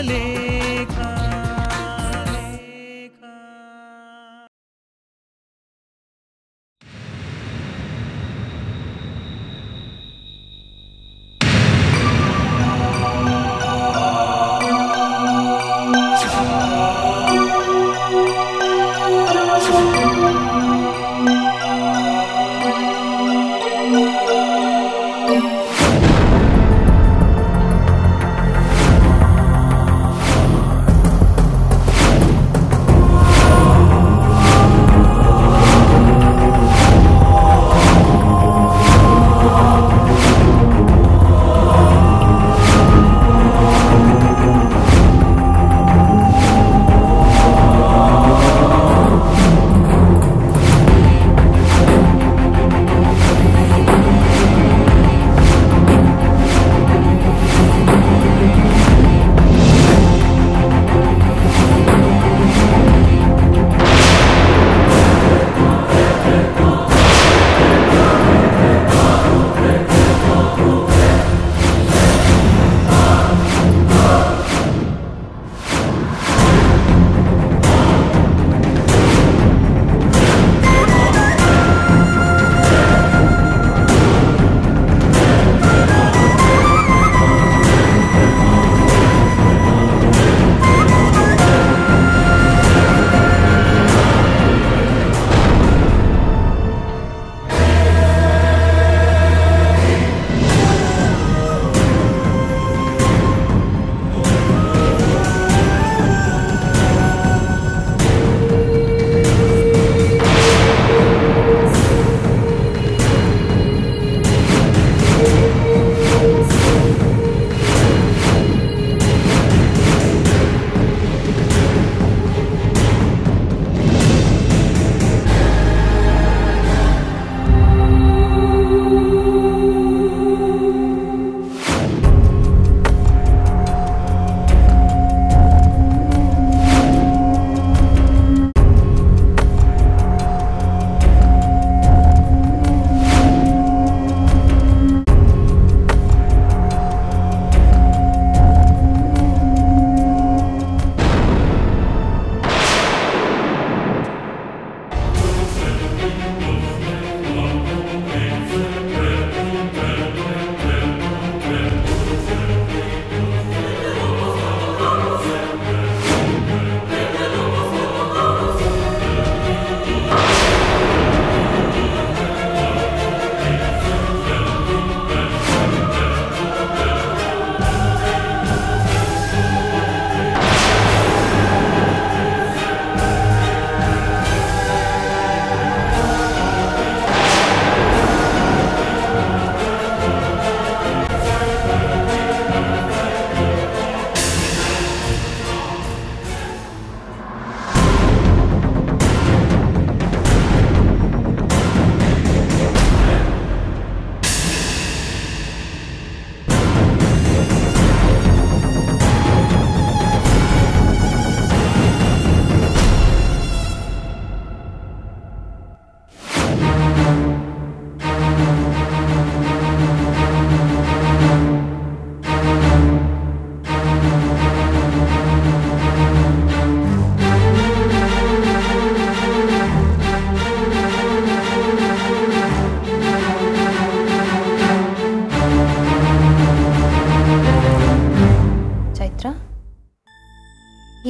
ಲೇಖ.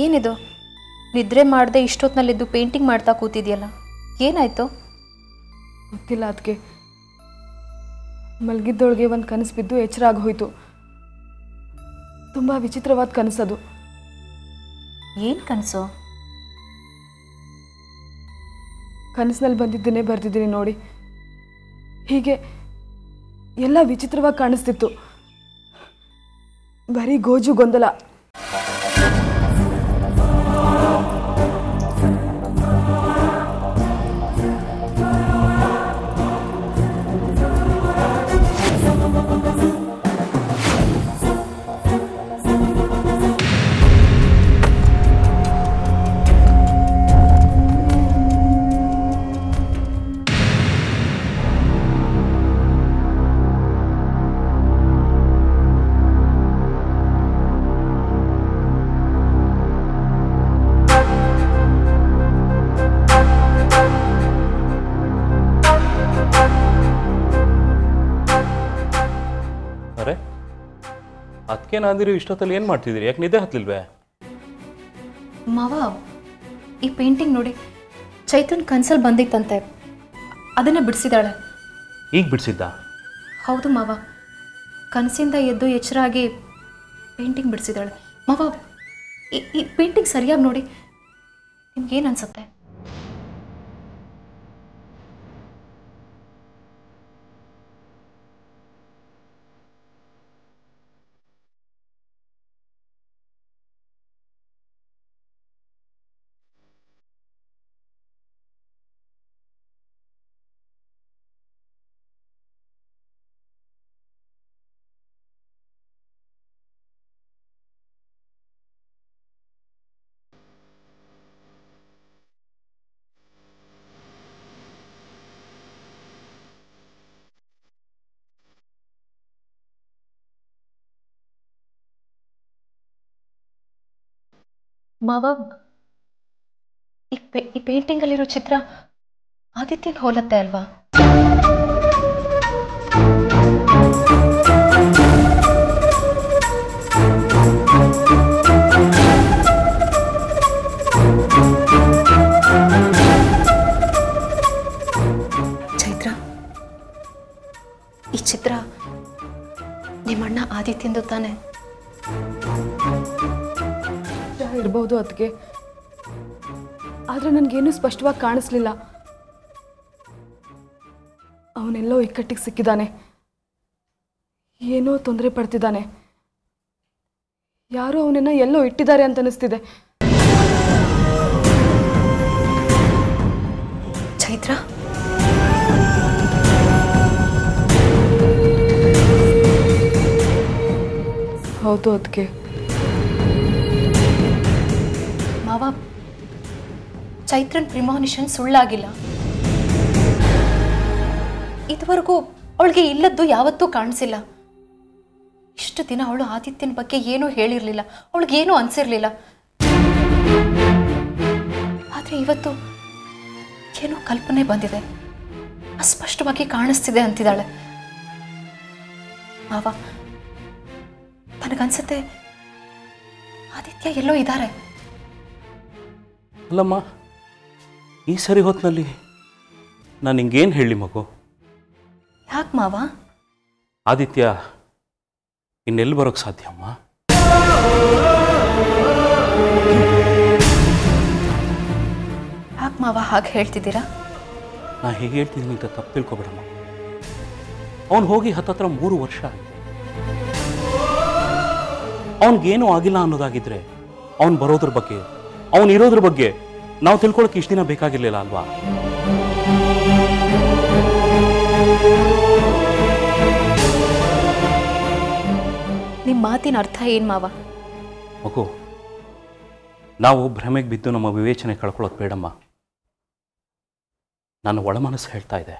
ಏನಿದು ನಿದ್ರೆ ಮಾಡದೆ ಇಷ್ಟೊತ್ತಿನಲ್ಲಿದ್ದು ಪೇಂಟಿಂಗ್ ಮಾಡ್ತಾ ಕೂತಿದ್ಯಲ್ಲ, ಏನಾಯ್ತು? ಗೊತ್ತಿಲ್ಲ ಅದಕ್ಕೆ. ಮಲಗಿದ್ದೊಳಗೆ ಒಂದು ಕನಸು ಬಿದ್ದು ಎಚ್ಚರ ಆಗೋಯ್ತು. ತುಂಬ ವಿಚಿತ್ರವಾದ ಕನಸದು. ಏನು ಕನಸು? ಕನಸಿನಲ್ಲಿ ಬಂದಿದ್ದನ್ನೇ ಬರ್ತಿದ್ದೀನಿ ನೋಡಿ. ಹೀಗೆ ಎಲ್ಲ ವಿಚಿತ್ರವಾಗಿ ಕಾಣಿಸ್ತಿತ್ತು. ಬರೀ ಗೋಜು ಗೊಂದಲ. ಯಾಕೇನಾದಿರಿ ಇಷ್ಟೊತ್ತಲ್ಲಿ ಏನು ಮಾಡ್ತಿದ್ದೀರಿ? ಯಾಕೆ ನಿದ್ದೆ ಹತ್ತಲಿಲ್ವೇ? ಮಾವ, ಈ ಪೇಂಟಿಂಗ್ ನೋಡಿ, ಚೈತ್ರನ್ ಕನ್ಸಲ್ಲಿ ಬಂದಿತ್ತಂತೆ, ಅದನ್ನೇ ಬಿಡಿಸಿದಾಳೆ. ಈಗ ಬಿಡಿಸಿದ್ದ? ಹೌದು ಮಾವ, ಕನಸಿಂದ ಎದ್ದು ಎಚ್ಚರಾಗಿ ಪೇಂಟಿಂಗ್ ಬಿಡಿಸಿದಾಳೆ. ಮಾವ, ಈ ಪೇಂಟಿಂಗ್ ಸರಿಯಾಗಿ ನೋಡಿ, ನಿಮ್ಗೇನು ಅನ್ಸುತ್ತೆ? ಮಾವ, ಈ ಪೇಂಟಿಂಗಲ್ಲಿರೋ ಚಿತ್ರ ಆದಿತ್ಯನ ಹೋಲತ್ತೆ ಅಲ್ವಾ? ಚೈತ್ರ, ಈ ಚಿತ್ರ ನಿಮ್ಮಣ್ಣ ಆದಿತ್ಯಂದು ತಾನೆ? ಇರ್ಬೋದು ಅದಕ್ಕೆ, ಆದರೆ ನನಗೇನು ಸ್ಪಷ್ಟವಾಗಿ ಕಾಣಿಸ್ಲಿಲ್ಲ. ಅವನೆಲ್ಲೋ ಇಕ್ಕಟ್ಟಿಗೆ ಸಿಕ್ಕಿದ್ದಾನೆ, ಏನೋ ತೊಂದರೆ ಪಡ್ತಿದ್ದಾನೆ. ಯಾರೋ ಅವನನ್ನ ಎಲ್ಲೋ ಇಟ್ಟಿದ್ದಾರೆ ಅಂತ ಅನಿಸ್ತಿದೆ. ಚೈತ್ರ, ಹೌದು ಅದಕ್ಕೆ. ಮಾವ, ಚೈತ್ರನ್ ಪ್ರಿಮಾನಿಷನ್ ಸುಳ್ಳಾಗಿಲ್ಲ. ಇದುವರೆಗೂ ಅವಳಿಗೆ ಇಲ್ಲದ್ದು ಯಾವತ್ತೂ ಕಾಣಿಸಿಲ್ಲ. ಇಷ್ಟು ದಿನ ಅವಳು ಆದಿತ್ಯನ ಬಗ್ಗೆ ಏನೂ ಹೇಳಿರಲಿಲ್ಲ, ಅವಳಿಗೇನೂ ಅನಿಸಿರ್ಲಿಲ್ಲ. ಆದರೆ ಇವತ್ತು ಏನೋ ಕಲ್ಪನೆ ಬಂದಿದೆ, ಅಸ್ಪಷ್ಟವಾಗಿ ಕಾಣಿಸ್ತಿದೆ ಅಂತಿದ್ದಾಳೆ. ಮಾವ, ನನಗನ್ಸುತ್ತೆ ಆದಿತ್ಯ ಎಲ್ಲೋ ಇದ್ದಾರೆ. ಅಲ್ಲಮ್ಮ, ಈ ಸರಿ ಹೊತ್ತಿನಲ್ಲಿ ನಾನು ಹಿಂಗೇನು ಹೇಳಿ ಮಗು? ಯಾಕೆ ಮಾವ? ಆದಿತ್ಯ ಇನ್ನೆಲ್ಲಿ ಬರೋಕ್ಕೆ ಸಾಧ್ಯ ಅಮ್ಮ? ಯಾಕೆ ಮಾವ ಹಾಗೆ ಹೇಳ್ತಿದ್ದೀರಾ? ನಾ ಹೇಗೆ ಹೇಳ್ತಿದ್ದೀನಿ ಅಂತ ತಪ್ಪು ತಿಳ್ಕೊಬೇಡಮ್ಮ. ಅವನು ಹೋಗಿ ಹತ್ತತ್ರ 3 ವರ್ಷ ಆಯಿತು. ಅವನಿಗೇನೂ ಆಗಿಲ್ಲ ಅನ್ನೋದಾಗಿದ್ರೆ ಅವನು ಬರೋದ್ರ ಬಗ್ಗೆ, ಅವನು ಇರೋದ್ರ ಬಗ್ಗೆ ನಾವು ತಿಳ್ಕೊಳಕ್ಕೆ ಇಷ್ಟು ದಿನ ಬೇಕಾಗಿರ್ಲಿಲ್ಲ ಅಲ್ವಾ? ನಿಮ್ಮ ಮಾತಿನ ಅರ್ಥ ಏನು ಮಾವ? ಮಗು, ನಾವು ಭ್ರಮೆಗೆ ಬಿದ್ದು ನಮ್ಮ ವಿವೇಚನೆ ಕಳ್ಕೊಳ್ಳೋದು ಬೇಡಮ್ಮ. ನನ್ನ ಒಳಮನಸ್ಸು ಹೇಳ್ತಾ ಇದೆ,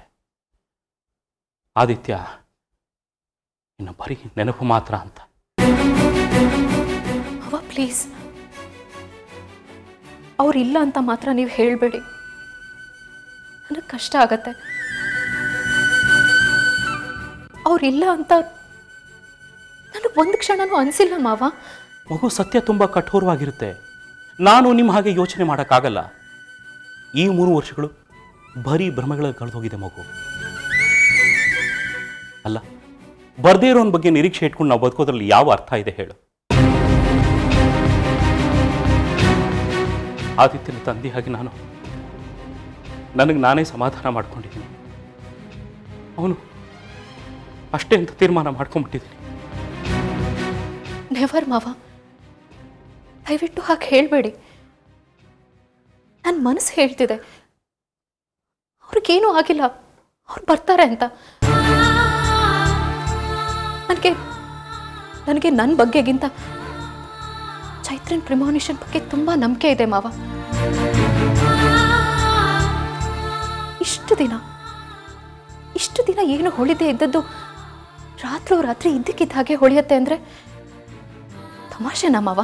ಆದಿತ್ಯ ಇನ್ನು ಬರೀ ನೆನಪು ಮಾತ್ರ ಅಂತ. ಮಾವ ಪ್ಲೀಸ್, ಅವ್ರಿಲ್ಲ ಅಂತ ಮಾತ್ರ ನೀವು ಹೇಳಬೇಡಿ, ನನಗೆ ಕಷ್ಟ ಆಗತ್ತೆ. ಅವ್ರಿಲ್ಲ ಅಂತ ನನಗೆ ಒಂದು ಕ್ಷಣನೂ ಅನಿಸಿಲ್ಲ ಮಾವ. ಮಗು, ಸತ್ಯ ತುಂಬ ಕಠೋರವಾಗಿರುತ್ತೆ. ನಾನು ನಿಮ್ಮ ಹಾಗೆ ಯೋಚನೆ ಮಾಡೋಕ್ಕಾಗಲ್ಲ. ಈ 3 ವರ್ಷಗಳು ಬರೀ ಭ್ರಮೆಗಳಲ್ಲಿ ಕಳೆದೋಗಿದೆ ಮಗು. ಅಲ್ಲ, ಬರ್ದೇ ಇರೋನ ಬಗ್ಗೆ ನಿರೀಕ್ಷೆ ಇಟ್ಕೊಂಡು ನಾವು ಬದುಕೋದ್ರಲ್ಲಿ ಯಾವ ಅರ್ಥ ಇದೆ ಹೇಳು? ಆದಿತ್ಯನ ತಂದೆಯಾಗಿ ನನಗೆ ನಾನೇ ಸಮಾಧಾನ ಮಾಡ್ಕೊಂಡಿದ್ದೀನಿ. ಅವನು ಅಷ್ಟೇ ಅಂತ ತೀರ್ಮಾನ ಮಾಡ್ಕೊಂಡ್ಬಿಟ್ಟಿದ್ದೀನಿ. ನೆವರ್ ಮಾವ, ದಯವಿಟ್ಟು ಹಾಗೆ ಹೇಳಬೇಡಿ. ನನ್ನ ಮನಸ್ಸು ಹೇಳ್ತಿದೆ ಅವ್ರಿಗೇನೂ ಆಗಿಲ್ಲ, ಅವ್ರು ಬರ್ತಾರೆ ಅಂತ. ನನಗೆ ನನ್ನ ಬಗ್ಗೆಗಿಂತ ಚೈತ್ರನ್ ಪ್ರಿಮಾನಿಷನ್ ಬಗ್ಗೆ ತುಂಬಾ ನಂಬಿಕೆ ಇದೆ ಮಾವ. ಇಷ್ಟು ದಿನ ಏನು ಹೊಳಿದೆ ಇದ್ದದ್ದು ರಾತ್ರಿ ಇದ್ದಕ್ಕಿದ್ದ ಹಾಗೆ ಹೊಳೆಯುತ್ತೆ ಅಂದ್ರೆ ತಮಾಷೆನಾ ಮಾವ?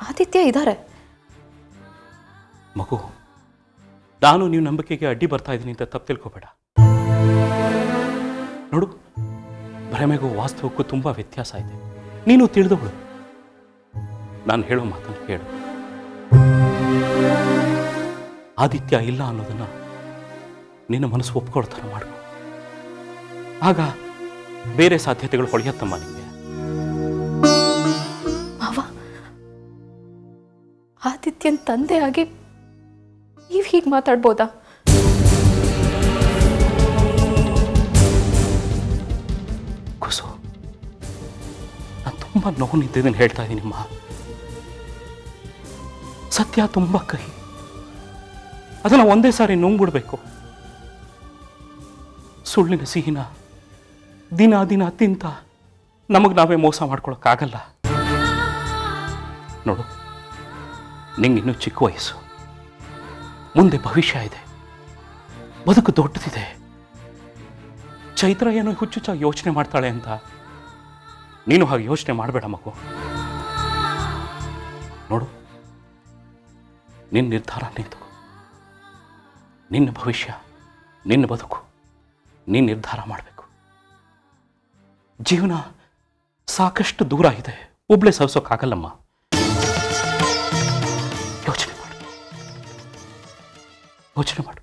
ಆದಿತ್ಯ ಇದ್ದಾರೆ. ಮಗು, ನಾನು ನೀವು ನಂಬಿಕೆಗೆ ಅಡ್ಡಿ ಬರ್ತಾ ಇದ್ದೀನಿ ಅಂತ ತಪ್ಪು ತಿಳ್ಕೊಬೇಡ. ನೋಡು, ಭ್ರಮೆಗೂ ವಾಸ್ತವಕ್ಕೂ ತುಂಬ ವ್ಯತ್ಯಾಸ ಇದೆ. ನೀನು ತಿಳಿದವಳು. ನಾನು ಹೇಳೋ ಮಾತನ್ನು ಕೇಳು. ಆದಿತ್ಯ ಇಲ್ಲ ಅನ್ನೋದನ್ನ ನಿನ್ನ ಮನಸ್ಸು ಒಪ್ಕೊಳ್ತಾರ ಮಾಡು. ಆಗ ಬೇರೆ ಸಾಧ್ಯತೆಗಳು ಹೊಳೆಯತ್ತಮ್ಮ ನಿಮಗೆ. ಮಾವ, ಆದಿತ್ಯನ್ ತಂದೆ ಆಗಿ ನೀವು ಹೀಗೆ ಮಾತಾಡ್ಬೋದಾ? ಕುಸು, ನಾನು ತುಂಬ ನೋವು ನಿಂತಿದ್ದೀನಿ ಹೇಳ್ತಾ ಇದ್ದೀನಿಮ್ಮ. ಸತ್ಯ ತುಂಬ ಕಹಿ. ಅದನ್ನು ಒಂದೇ ಸಾರಿ ನುಂಗ್ಬಿಡ್ಬೇಕು. ಸುಳ್ಳಿನ ಸಿಹಿನ ದಿನ ದಿನ ತಿಂತ ನಮಗೆ ನಾವೇ ಮೋಸ ಮಾಡ್ಕೊಳಕ್ಕಾಗಲ್ಲ. ನೋಡು, ನಿಂಗಿನ್ನೂ ಚಿಕ್ಕ ವಯಸ್ಸು, ಮುಂದೆ ಭವಿಷ್ಯ ಇದೆ, ಬದುಕು ದೊಡ್ಡದಿದೆ. ಚೈತ್ರ ಏನೋ ಹುಚ್ಚುಚ್ಚಾಗಿ ಯೋಚನೆ ಮಾಡ್ತಾಳೆ ಅಂತ ನೀನು ಹಾಗೆ ಯೋಚನೆ ಮಾಡಬೇಡ ಮಗು. ನೋಡು, ನಿನ್ನ ನಿರ್ಧಾರ ನಿಂತು, ನಿನ್ನ ಭವಿಷ್ಯ, ನಿನ್ನ ಬದುಕು ನೀನು ನಿರ್ಧಾರ ಮಾಡಬೇಕು. ಜೀವನ ಸಾಕಷ್ಟು ದೂರ ಇದೆ, ಒಬ್ಳೆ ಸವಿಸೋಕ್ಕಾಗಲ್ಲಮ್ಮ. ಯೋಚನೆ ಮಾಡು, ಯೋಚನೆ ಮಾಡು.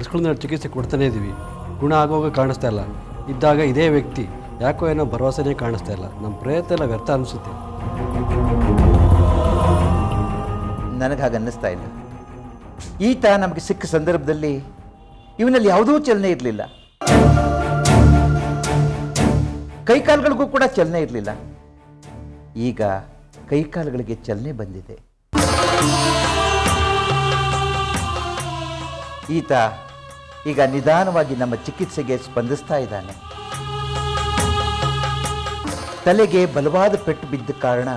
ವರ್ಷಗಳಿಂದ ಚಿಕಿತ್ಸೆ ಕೊಡ್ತಾನೇ ಇದ್ದೀವಿ, ಗುಣ ಆಗೋವಾಗ ಕಾಣಿಸ್ತಾ ಇಲ್ಲ. ಇದ್ದಾಗ ಇದೇ ವ್ಯಕ್ತಿ ಯಾಕೋ ಏನೋ ಭರವಸೆನೇ ಕಾಣಿಸ್ತಾ ಇಲ್ಲ. ನಮ್ಮ ಪ್ರಯತ್ನ ಎಲ್ಲ ವ್ಯರ್ಥ ಅನಿಸುತ್ತೆ. ನನಗೆ ಹಾಗೆ ಅನ್ನಿಸ್ತಾ ಇಲ್ಲ. ಈತ ನಮಗೆ ಸಿಕ್ಕ ಸಂದರ್ಭದಲ್ಲಿ ಇವನಲ್ಲಿ ಯಾವುದೂ ಚಲನೆ ಇರಲಿಲ್ಲ, ಕೈಕಾಲುಗಳಿಗೂ ಕೂಡ ಚಲನೆ ಇರಲಿಲ್ಲ. ಈಗ ಕೈಕಾಲುಗಳಿಗೆ ಚಲನೆ ಬಂದಿದೆ. ಈತ ಈಗ ನಿಧಾನವಾಗಿ ನಮ್ಮ ಚಿಕಿತ್ಸೆಗೆ ಸ್ಪಂದಿಸ್ತಾ ಇದ್ದಾನೆ. ತಲೆಗೆ ಬಲವಾದ ಪೆಟ್ಟು ಬಿದ್ದ ಕಾರಣ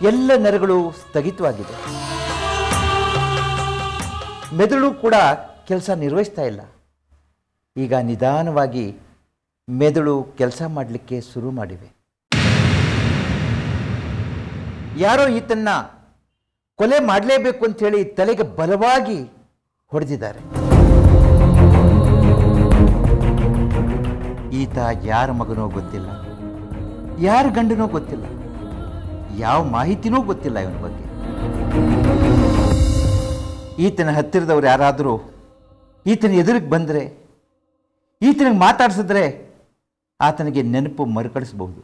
ಎಲ್ಲ ನರಗಳು ಸ್ಥಗಿತವಾಗಿದೆ. ಮೆದುಳು ಕೂಡ ಕೆಲಸ ನಿರ್ವಹಿಸ್ತಾ ಇಲ್ಲ. ಈಗ ನಿಧಾನವಾಗಿ ಮೆದುಳು ಕೆಲಸ ಮಾಡಲಿಕ್ಕೆ ಶುರು ಮಾಡಿವೆ. ಯಾರೋ ಈತನ್ನ ಕೊಲೆ ಮಾಡಲೇಬೇಕು ಅಂಥೇಳಿ ತಲೆಗೆ ಬಲವಾಗಿ ಹೊಡೆದಿದ್ದಾರೆ. ಈತ ಯಾರ ಮಗನೋ ಗೊತ್ತಿಲ್ಲ, ಯಾರ ಗಂಡನೋ ಗೊತ್ತಿಲ್ಲ, ಯಾವ ಮಾಹಿತಿನೂ ಗೊತ್ತಿಲ್ಲ ಇವನ ಬಗ್ಗೆ. ಈತನ ಹತ್ತಿರದವ್ರು ಯಾರಾದರೂ ಈತನ ಎದುರಿಗೆ ಬಂದರೆ, ಈತನಿಗೆ ಮಾತಾಡಿಸಿದ್ರೆ ಆತನಿಗೆ ನೆನಪು ಮರುಕಳಿಸಬಹುದು.